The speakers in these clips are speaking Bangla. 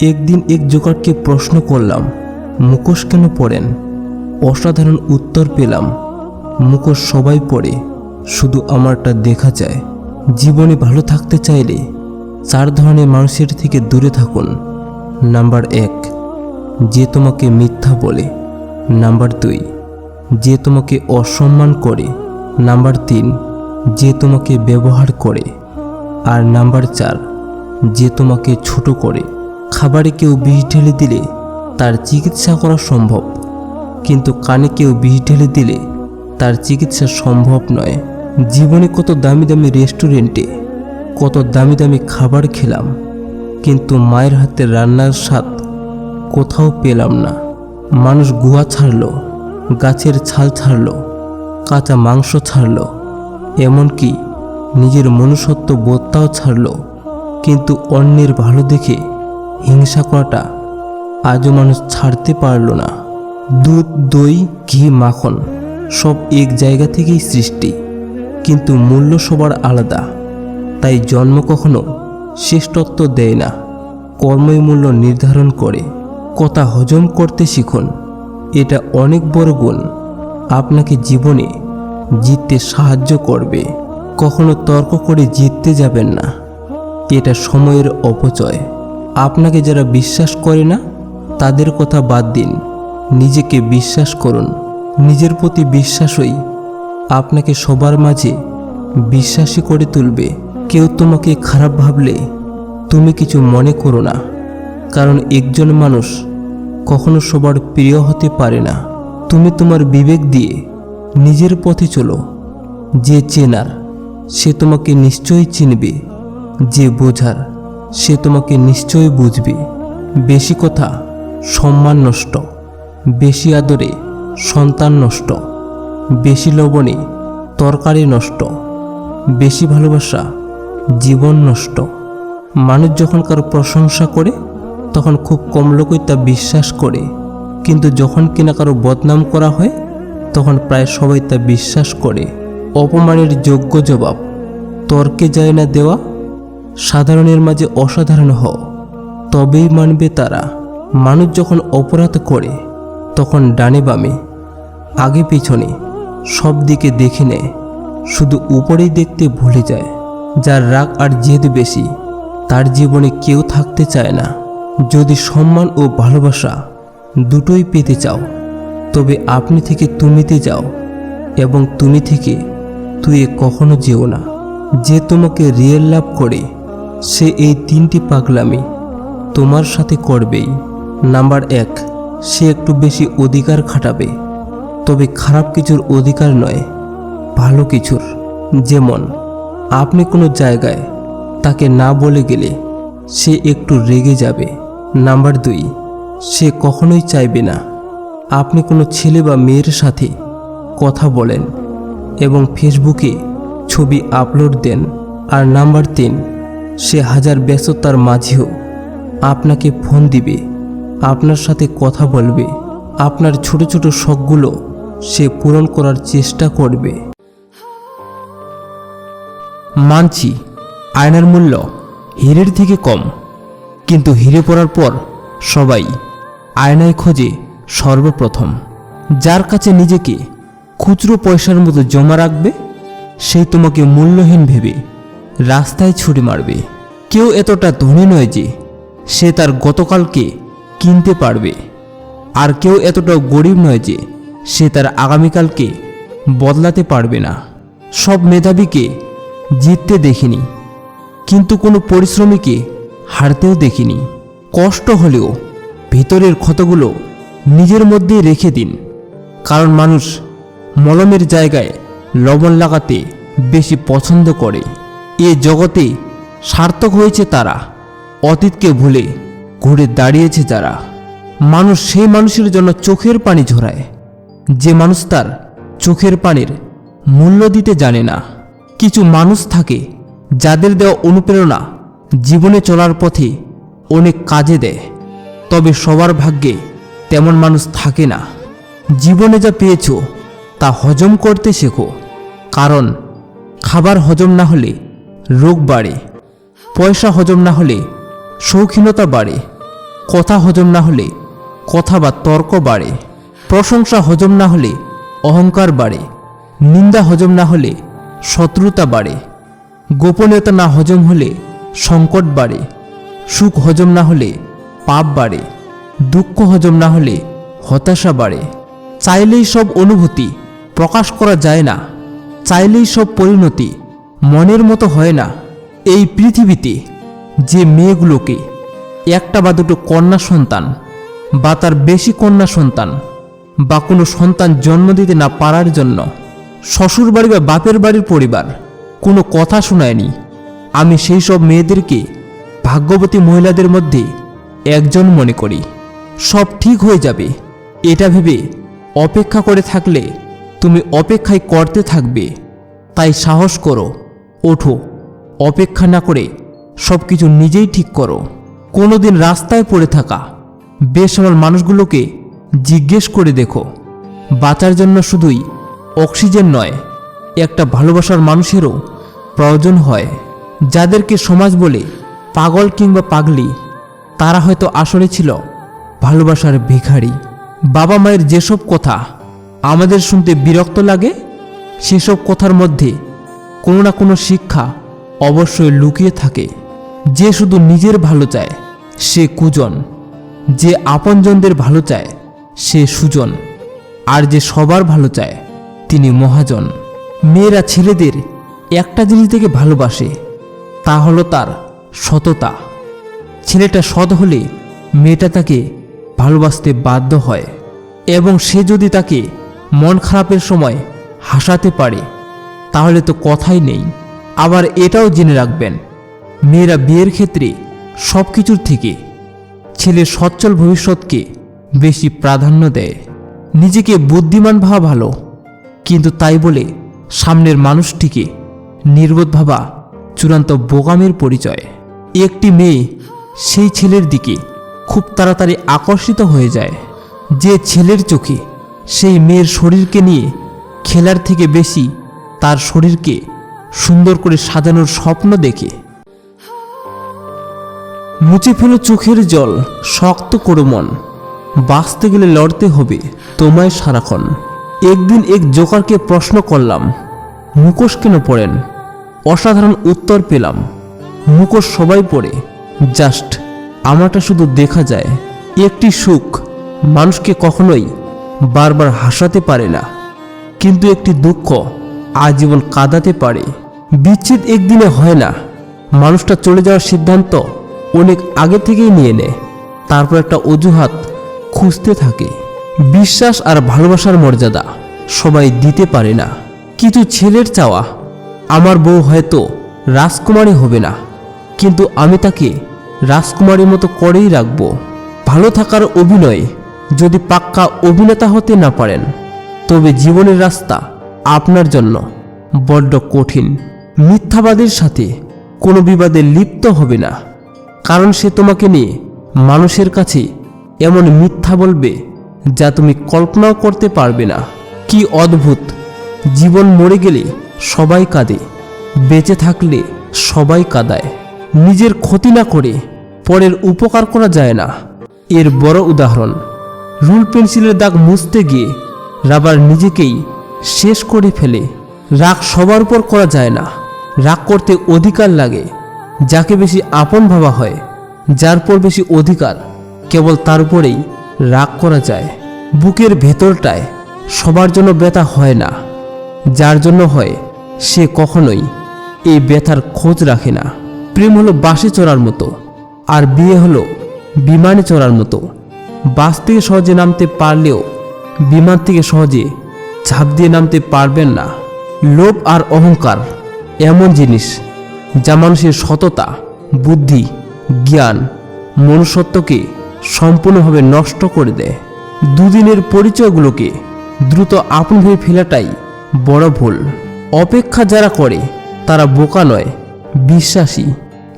একদিন এক জোকারকে প্রশ্ন করলাম, মুখোশ কেন পরেন? অসাধারণ উত্তর পেলাম, মুখোশ সবাই পরে, শুধু আমারটা দেখা যায়। জীবনে ভালো থাকতে চাইলে 4 ধরনের মানুষের থেকে দূরে থাকুন। নাম্বার 1, যে তোমাকে মিথ্যা বলে। নাম্বার 2, যে তোমাকে অসম্মান করে। নাম্বার 3, যে তোমাকে ব্যবহার করে। আর নাম্বার 4, যে তোমাকে ছোট করে। খাবারে কেউ বিষ ঢেলে দিলে তার চিকিৎসা করা সম্ভব, কিন্তু কানে কেউ বিষ ঢেলে দিলে তার চিকিৎসা সম্ভব নয়। জীবনে কত দামি দামি রেস্টুরেন্টে কত দামি দামি খাবার খেলাম, কিন্তু মায়ের হাতের রান্নার স্বাদ কোথাও পেলাম না। মানুষ গুহা ছাড়ল, গাছের ছাল ছাড়ল, কাঁচা মাংস ছাড়ল, এমনকি নিজের মনুষ্যত্ব বোধটাও ছাড়ল, কিন্তু অন্যের ভালো দেখে হিংসা করাটা আজও মানুষ ছাড়তে পারল না। দুধ, দই, ঘি, মাখন সব এক জায়গা থেকেই সৃষ্টি, কিন্তু মূল্য সবার আলাদা। তাই জন্ম কখনো শ্রেষ্ঠত্ব দেয় না, কর্মই মূল্য নির্ধারণ করে। কথা হজম করতে শিখুন, এটা অনেক বড় গুণ, আপনাকে জীবনে জিততে সাহায্য করবে। কখনো তর্ক করে জিততে যাবেন না, এটা সময়ের অপচয়। আপনাকে যারা বিশ্বাস করে না তাদের কথা বাদ দিন, নিজেকে বিশ্বাস করুন। নিজের প্রতি বিশ্বাসই আপনাকে সবার মাঝে বিশ্বাসী করে তুলবে। কেউ তোমাকে খারাপ ভাবলে তুমি কিছু মনে করো না, কারণ একজন মানুষ কখনো সবার প্রিয় হতে পারে না। তুমি তোমার বিবেক দিয়ে নিজের পথে চলো। যে চেনার সে তোমাকে নিশ্চয়ই চিনবে, যে বোঝার সে তোমাকে নিশ্চয়ই বুঝবে। বেশি কথা সম্মান নষ্ট, বেশি আদরে সন্তান নষ্ট, বেশি লবণে তরকারি নষ্ট, বেশি ভালোবাসা জীবন নষ্ট। মানুষ যখন কারো প্রশংসা করে তখন খুব কম লোকই তা বিশ্বাস করে, কিন্তু যখন কিনা কারো বদনাম করা হয় তখন প্রায় সবাই তা বিশ্বাস করে। অপমানের যোগ্য জবাব তর্কে যায় না দেওয়া। সাধারণের মাঝে অসাধারণ হও, তবেই মানবে তারা। মানুষ যখন অপরাধ করে তখন ডানে বামে আগে পিছনে সব দিকে দেখে নেয়, শুধু উপরেই দেখতে ভুলে যায়। যার রাগ আর জেদ বেশি তার জীবনে কেউ থাকতে চায় না। যদি সম্মান ও ভালোবাসা দুটোই পেতে চাও, তবে আপনি থেকে তুমিতে যাও, এবং তুমি থেকে তুই কখনো যেও না। যে তোমাকে রিয়েল লাভ করে সে এই 3টি পাগলামি তোমার সাথে করবেই। নাম্বার 1, সে একটু বেশি অধিকার খাটাবে, তবে খারাপ কিছুর অধিকার নয়, ভালো কিছুর। যেমন আপনি কোনো জায়গায় তাকে না বলে গেলে সে একটু রেগে যাবে। নাম্বার 2, সে কখনোই চাইবে না আপনি কোনো ছেলে বা মেয়ের সাথে কথা বলেন এবং ফেসবুকে ছবি আপলোড দেন। আর নাম্বার 3, সে হাজার ব্যস্ততার মাঝেও আপনাকে ফোন দিবে, আপনার সাথে কথা বলবে, আপনার ছোট ছোট শখগুলো সে পূরণ করার চেষ্টা করবে। মানছি আয়নার মূল্য হীরের থেকে কম, কিন্তু হিরে পড়ার পর সবাই আয়নায় খোঁজে সর্বপ্রথম। যার কাছে নিজেকে খুচরো পয়সার মতো জমা রাখবে সেই তোমাকে মূল্যহীন ভেবে রাস্তায় ছুটে মারবে। কেউ এতটা ধনী নয় যে সে তার গতকালকে কিনতে পারবে, আর কেউ এতটাও গরিব নয় যে সে তার আগামীকালকে বদলাতে পারবে না। সব মেধাবীকে জিততে দেখিনি, কিন্তু কোনো পরিশ্রমীকে হারতেও দেখিনি। কষ্ট হলেও ভিতরের ক্ষতগুলো নিজের মধ্যেই রেখে দিন, কারণ মানুষ মলমের জায়গায় লবণ লাগাতে বেশি পছন্দ করে। এ জগতে সার্থক হয়েছে তারা, অতীতকে ভুলে ঘুরে দাঁড়িয়েছে যারা। মানুষ সেই মানুষের জন্য চোখের পানি ঝরায় যে মানুষ তার চোখের পানির মূল্য দিতে জানে না। কিছু মানুষ থাকে যাদের দেওয়া অনুপ্রেরণা জীবনে চলার পথে অনেক কাজে দেয়, তবে সবার ভাগ্যে তেমন মানুষ থাকে না। জীবনে যা পেয়েছো তা হজম করতে শেখো, কারণ খাবার হজম না হলে রোগ বাড়ে, পয়সা হজম না হলে শৌখিনতা বাড়ে, কথা হজম না হলে কথা বা তর্ক বাড়ে, প্রশংসা হজম না হলে অহংকার বাড়ে, নিন্দা হজম না হলে শত্রুতা বাড়ে, গোপনীয়তা না হজম হলে সংকট বাড়ে, সুখ হজম না হলে পাপ বাড়ে, দুঃখ হজম না হলে হতাশা বাড়ে। চাইলেই সব অনুভূতি প্রকাশ করা যায় না, চাইলেই সব পরিণতি মনের মতো হয় না। এই পৃথিবীতে যে মেয়েগুলোকে একটা বা দুটো কন্যা সন্তান বা তার বেশি কন্যা সন্তান বা কোনো সন্তান জন্ম দিতে না পারার জন্য শ্বশুর বাড়ি বা বাপের বাড়ির পরিবার কোনো কথা শোনায়নি, আমি সেই সব মেয়েদেরকে ভাগ্যবতী মহিলাদের মধ্যে একজন মনে করি। সব ঠিক হয়ে যাবে এটা ভেবে অপেক্ষা করে থাকলে তুমি অপেক্ষায় করতে থাকবে। তাই সাহস করো, ওঠো, অপেক্ষা না করে সব কিছু নিজেই ঠিক করো। কোনোদিন রাস্তায় পড়ে থাকা বেসামাল মানুষগুলোকে জিজ্ঞেস করে দেখো, বাঁচার জন্য শুধুই অক্সিজেন নয়, একটা ভালোবাসার মানুষেরও প্রয়োজন হয়। যাদেরকে সমাজ বলে পাগল কিংবা পাগলি, তারা হয়তো আসলে ছিল ভালোবাসার ভিখারি। বাবা মায়ের যেসব কথা আমাদের শুনতে বিরক্ত লাগে, সেসব কথার মধ্যে কোনো না কোনো শিক্ষা অবশ্যই লুকিয়ে থাকে। যে শুধু নিজের ভালো চায় সে কুজন, যে আপনজনদের ভালো চায় সে সুজন, আর যে সবার ভালো চায় তিনি মহাজন। মেয়েরা ছেলেদের একটা জিনিস থেকে ভালোবাসে, তা হলো তার সততা। ছেলেটা সৎ হলে মেয়েটা তাকে ভালোবাসতে বাধ্য হয়, এবং সে যদি তাকে মন খারাপের সময় হাসাতে পারে তাহলে তো কথাই নেই। আবার এটাও জেনে রাখবেন, মেয়েরা বিয়ের ক্ষেত্রে সব কিছুর থেকে ছেলের সচ্ছল ভবিষ্যৎকে বেশি প্রাধান্য দেয়। নিজেকে বুদ্ধিমান ভাবা ভালো, কিন্তু তাই বলে সামনের মানুষটিকে নির্বোধ ভাবা চূড়ান্ত বোকামির পরিচয়। একটি মেয়ে সেই ছেলের দিকে খুব তাড়াতাড়ি আকর্ষিত হয়ে যায় যে ছেলের চোখে সেই মেয়ের শরীরকে নিয়ে খেলার থেকে বেশি তার শরীরকে সুন্দর করে সাজানোর স্বপ্ন দেখে। মুছে ফেলো চোখের জল, শক্ত করো মন, বাঁচতে গেলে লড়তে হবে তোমায় সারাক্ষণ। একদিন এক জোকারকে প্রশ্ন করলাম, মুখোশ কেন পড়েন? অসাধারণ উত্তর পেলাম, মুখোশ সবাই পড়ে, জাস্ট আমারটা শুধু দেখা যায়। একটি সুখ মানুষকে কখনোই বারবার হাসাতে পারে না, কিন্তু একটি দুঃখ আজীবন কাঁদাতে পারে। বিচ্ছেদ একদিনে হয় না, মানুষটা চলে যাওয়ার সিদ্ধান্ত অনেক আগে থেকেই নিয়ে নেয়, তারপর একটা অজুহাত খুঁজতে থাকে। বিশ্বাস আর ভালোবাসার মর্যাদা সবাই দিতে পারে না। কিছু ছেলের চাওয়া, আমার বউ হয়তো রাজকুমারী হবে না, কিন্তু আমি তাকে রাজকুমারীর মতো করেই রাখব। ভালো থাকার অভিনয়ে যদি পাক্কা অভিনেতা হতে না পারেন, তবে জীবনের রাস্তা আপনার জন্য বড্ড কঠিন। মিথ্যাবাদীর সাথে কোনো বিবাদে লিপ্ত হবে না, কারণ সে তোমাকে নিয়ে মানুষের কাছে এমন মিথ্যা বলবে যা তুমি কল্পনাও করতে পারবে না। কি অদ্ভুত, জীবন মরে গেলে সবাই কাঁদে, বেঁচে থাকলে সবাই কাঁদায়। নিজের ক্ষতি না করে পরের উপকার করা যায় না, এর বড় উদাহরণ রুল পেন্সিলের দাগ মুছতে গিয়ে রাবার নিজেকেই শেষ করে ফেলে। রাগ সবার উপর করা যায় না, রাগ করতে অধিকার লাগে। যাকে বেশি আপন ভাবা হয়, যার পর বেশি অধিকার, কেবল তার উপরেই রাগ করা যায়। বুকের ভেতরটায় সবার জন্য ব্যথা হয় না, যার জন্য হয় সে কখনোই এই ব্যথার খোঁজ রাখে না। প্রেম হলো বাসে চড়ার মতো, আর বিয়ে হলো বিমানে চড়ার মতো। বাস থেকে সহজে নামতে পারলেও বিমান থেকে সহজে ঝাঁপ দিয়ে নামতে পারবেন না। লোভ আর অহংকার এমন জিনিস যা মানুষের সততা, বুদ্ধি, জ্ঞান, মনুষ্যত্বকে সম্পূর্ণভাবে নষ্ট করে দেয়। দুদিনের পরিচয়গুলোকে দ্রুত আপন ভেবে ফেলাটাই বড় ভুল। অপেক্ষা যারা করে তারা বোকা নয়, বিশ্বাসী।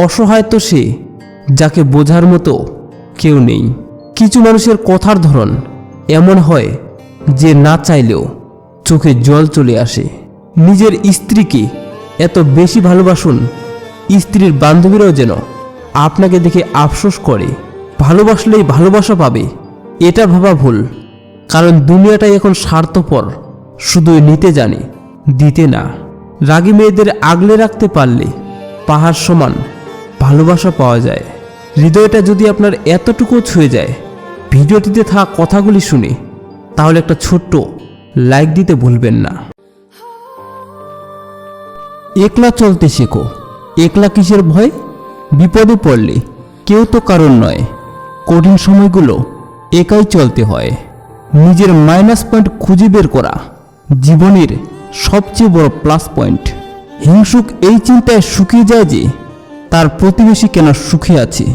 অসহায় তো সে যাকে বোঝার মতো কেউ নেই। কিছু মানুষের কথার ধরন এমন হয় যে না চাইলেও চোখে জল চলে আসে। নিজের স্ত্রীকে এত বেশি ভালোবাসুন, স্ত্রীর বান্ধবীরাও যেন আপনাকে দেখে আফসোস করে। ভালোবাসলেই ভালোবাসা পাবে এটা ভাবা ভুল। কারণ দুনিয়াটাই এখন স্বার্থপর, শুধু নিতে জানে, দিতে না। রাগী মেয়েদের আগলে রাখতে পারলে পাহাড় সমান ভালোবাসা পাওয়া যায়। হৃদয়টা যদি আপনার এতটুকু ছুঁয়ে যায় ভিডিওটিতে থাকা কথাগুলি শুনে, তাহলে একটা ছোট্ট লাইক দিতে ভুলবেন না। একলা চলতে শেখো। একলা কিসের ভয়? বিপদে পড়লে কেউ তো কারণ নয়। কঠিন সময়গুলো একাই চলতে হয়। নিজের মাইনাস পয়েন্ট খুঁজে বের করা জীবনের সবচেয়ে বড় প্লাস পয়েন্ট। হিংসুক এই চিন্তায় শুকিয়ে যায় যে তার প্রতিবেশী কেন সুখে আছে।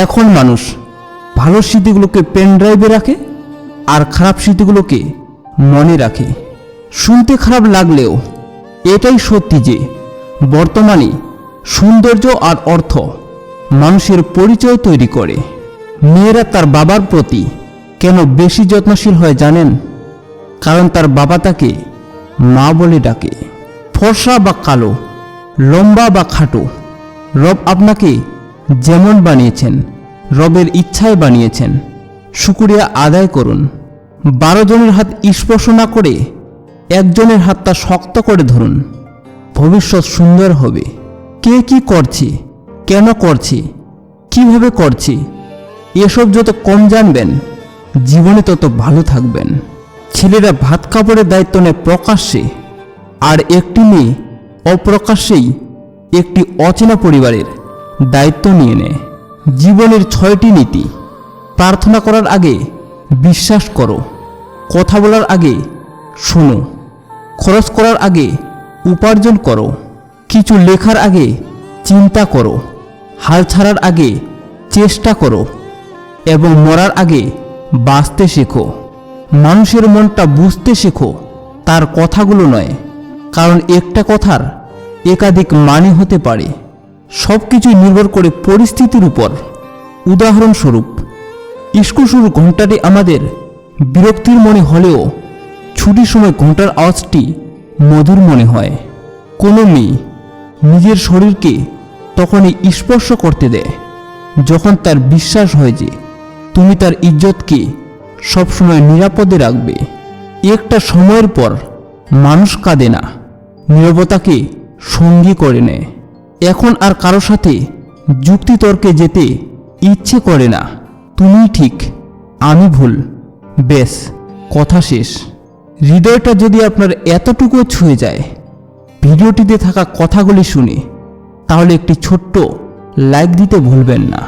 এখন মানুষ ভালো স্মৃতিগুলোকে পেন ড্রাইভে রাখে আর খারাপ স্মৃতিগুলোকে মনে রাখে। শুনতে খারাপ লাগলেও এটাই সত্যি যে বর্তমানে সৌন্দর্য আর অর্থ মানুষের পরিচয় তৈরি করে। মেয়েরা তার বাবার প্রতি কেন বেশি যত্নশীল হয় জানেন? কারণ তার বাবা তাকে মা বলে ডাকে। ফর্সা বা কালো, লম্বা বা খাটো, রব আপনাকে যেমন বানিয়েছেন রবের ইচ্ছায় বানিয়েছেন। শুকরিয়া আদায় করুন। 12 জনের হাত স্পর্শ না করে একজনের হাতটা শক্ত করে ধরুন। ভবিষ্যৎ সুন্দর হবে। কে কি করছে, কেন করছে, কিভাবে করছে, এসব যত কম জানবেন জীবনে তত ভালো থাকবেন। ছেলেরা ভাত কাপড়ের দায়িত্ব নেয় প্রকাশ্যে, আর একটি মেয়ে অপ্রকাশ্যেই একটি অচেনা পরিবারের দায়িত্ব নিয়ে নেয়। জীবনের 6টি নীতি। প্রার্থনা করার আগে বিশ্বাস করো, কথা বলার আগে শোনো, খরচ করার আগে উপার্জন করো, কিছু লেখার আগে চিন্তা করো, হাল ছাড়ার আগে চেষ্টা করো এবং মরার আগে বাঁচতে শেখো। মানুষের মনটা বুঝতে শেখো, তার কথাগুলো নয়। কারণ একটা কথার একাধিক মানে হতে পারে। সব কিছুই নির্ভর করে পরিস্থিতির উপর। উদাহরণস্বরূপ, স্কুল শুরুর ঘন্টাটি আমাদের বিরক্তির মনে হলেও ছুটির সময় ঘন্টার আওয়াজটি মধুর মনে হয়। কোনো মেয়ে নিজের শরীরকে তখনই স্পর্শ করতে দেয় যখন তার বিশ্বাস হয় যে তুমি তার ইজ্জতকে সবসময় নিরাপদে রাখবে। একটা সময়ের পর মানুষ কাঁদে না, নীরবতাকে সঙ্গী করে নেয়। এখন আর কারো সাথে যুক্তিতর্কে যেতে ইচ্ছে করে না। তুমিই ঠিক, আমি ভুল, বেশ, কথা শেষ। হৃদয়টা যদি আপনার এতটুকু ছুঁয়ে যায় ভিডিওটিতে থাকা কথাগুলি শুনে, তাহলে একটি ছোট্ট লাইক দিতে ভুলবেন না।